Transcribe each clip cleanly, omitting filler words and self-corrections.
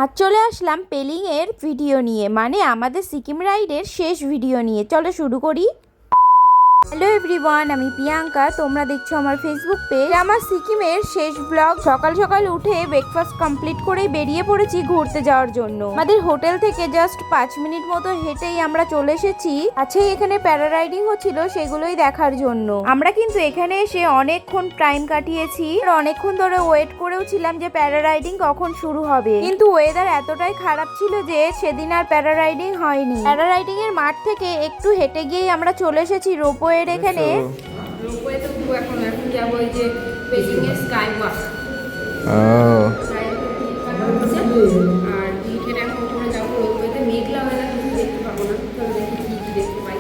আজ চলে আসলাম পেলিং এর ভিডিও নিয়ে, মানে আমাদের সিকিম রাইডের শেষ ভিডিও নিয়ে। চলো শুরু করি। হ্যালো এভরিওয়ান, আমি প্রিয়াঙ্কা। তোমরা দেখছো আমার ফেসবুক পেজ। আমার সিকিমের শেষ ব্লগ। সকাল সকাল উঠে ব্রেকফাস্ট কমপ্লিট করে বেরিয়ে পড়েছি ঘুরতে যাওয়ার জন্য। আমাদের হোটেল থেকে জাস্ট 5 মিনিট মতো হেঁটেই আমরা চলে এসেছি। আছে এখানে প্যারারাইডিং হচ্ছিল, সেগুলোই দেখার জন্য। আমরা কিন্তু এখানে এসে অনেকক্ষণ টাইম কাটিয়েছি আর অনেকক্ষণ ধরে ওয়েট করেও ছিলাম যে প্যারারাইডিং কখন শুরু হবে, কিন্তু ওয়েদার এতটাই খারাপ ছিল যে সেদিন আর প্যারারাইডিং হয়নি। প্যারারাইডিং এর মাঠ থেকে একটু হেঁটে গিয়েই আমরা চলে এসেছি রোপওয়ে এখানে। রোপওয়ে তো এখন যাবো ওই যে পেলিং এর স্কাই ওয়াক। আর হেঁটে এখন ওখানে যাবো। রোপওয়েতে মেঘলা ওয়েদার, কিছু দেখতে পাবো না। চলো দেখি কি দেখতে পাই।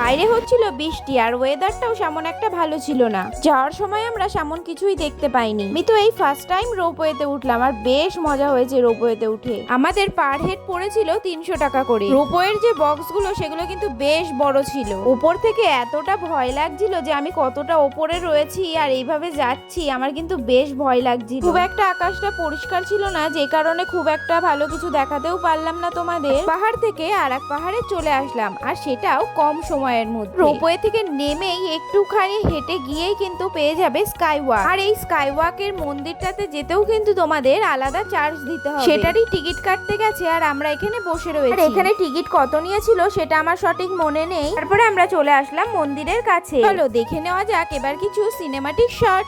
বাইরে হচ্ছিল বৃষ্টি আর ওয়েদারটাও সেমন একটা ভালো ছিল না। যাওয়ার সময় আমরা সেমন কিছুই দেখতে পাইনি। আমি তো এই ফার্স্ট টাইম রোপওয়েতে উঠলাম আর বেশ মজা হয়েছে রোপওয়েতে উঠে। আমাদের পার হেড পড়েছিল 300 টাকা করে। রোপওয়ের যে বক্সগুলো সেগুলো কিন্তু বেশ বড় ছিল। উপর থেকে এতটা ভয় লাগছিল যে আমি কতটা ওপরে রয়েছি আর এইভাবে যাচ্ছি, আমার কিন্তু বেশ ভয় লাগছিল। খুব একটা আকাশটা পরিষ্কার ছিল না, যে কারণে খুব একটা ভালো কিছু দেখাতেও পারলাম না তোমাদের। পাহাড় থেকে আর এক পাহাড়ে চলে আসলাম, আর সেটাও কম সময়ের মধ্যে। রোপওয়ে থেকে নেমেই একটুখানি হেঁটে গিয়েই কিন্তু পেয়ে যাবে স্কাই ওয়াক। আর এই স্কাই ওয়াকের মন্দিরটাতে যেতেও কিন্তু তোমাদের আলাদা চার্জ দিতে হবে। সেটারই টিকিট কাটতে গেছে আর আমরা এখানে বসে রয়েছি। আর এখানে টিকিট কত নিয়েছিল সেটা আমার সঠিক মনে নেই। তারপরে আমরা চলে আসলাম মন্দিরের কাছে। চলো দেখে নেওয়া যাক এবার কিছু সিনেমাটিক শট।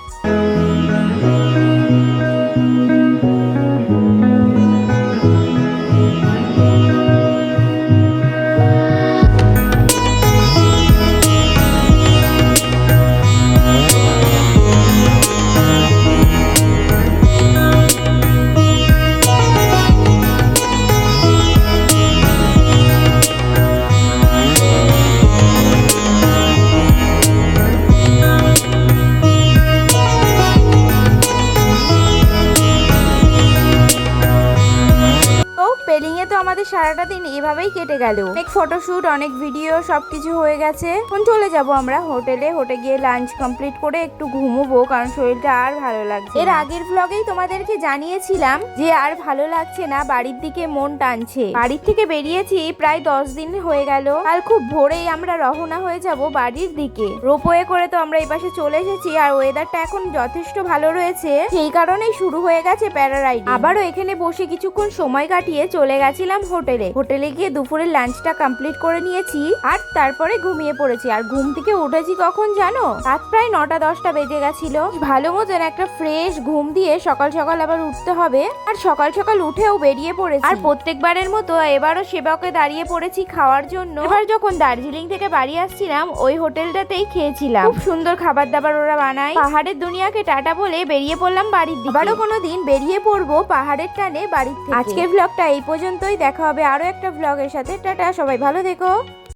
পেলিংয়ে তো আমাদের সারাটা দিন এভাবেই কেটে গেল। অনেক ফটোশুট, অনেক ভিডিও, সবকিছু হয়ে গেছে। এখন চলে যাব আমরা হোটেলে। হোটেলে গিয়ে লাঞ্চ কমপ্লিট করে একটু ঘুমোবো, কারণ শরীরটা আর ভালো লাগছে। এর আগের ব্লগেই তোমাদেরকে জানিয়েছিলাম যে আর ভালো লাগছে না, বাড়ির দিকে মন টানছে। বাড়ির থেকে বেরিয়েছি প্রায় 10 দিন হয়ে গেল। কাল খুব ভোরেই আমরা রওনা হয়ে যাব বাড়ির দিকে। রোপওয়ে করে তো আমরা এই পাশে চলে এসেছি আর ওয়েদারটা এখন যথেষ্ট ভালো রয়েছে, সেই কারণেই শুরু হয়ে গেছে প্যারারাইডিং। আবারও এখানে বসে কিছুক্ষণ সময় কাটিয়ে চলে গেছিলাম হোটেলে। হোটেলে গিয়ে দুপুরের লাঞ্চটা কমপ্লিট করে নিয়েছি আর তারপরে ঘুমিয়ে পড়েছি। আর ঘুম থেকে উঠেছি কখন জানো? রাত প্রায় 9টা-10টা বেজে গেছিল। ভালো মতন একটা ফ্রেশ ঘুম দিয়ে সকাল সকাল আবার উঠতে হবে। আর সকাল সকাল উঠেও বেরিয়ে পড়েছি। আর প্রত্যেকবারের মতো এবারও সেবাকে দাঁড়িয়ে পড়েছি খাওয়ার জন্য। এবার যখন দার্জিলিং থেকে বাড়ি আসছিলাম ওই হোটেলটাতেই খেয়েছিলাম। খুব সুন্দর খাবার দাবার ওরা বানায়। পাহাড়ের দুনিয়াকে টাটা বলে বেরিয়ে পড়লাম বাড়ির দিকে। আবারও কোনোদিন বেরিয়ে পড়বো পাহাড়ের টানে বাড়ির থেকে। আজকের ব্লগটা এই পর্যন্তই। দেখা হবে আরো একটা ব্লগের সাথে। টাটা, সবাই ভালো থেকো।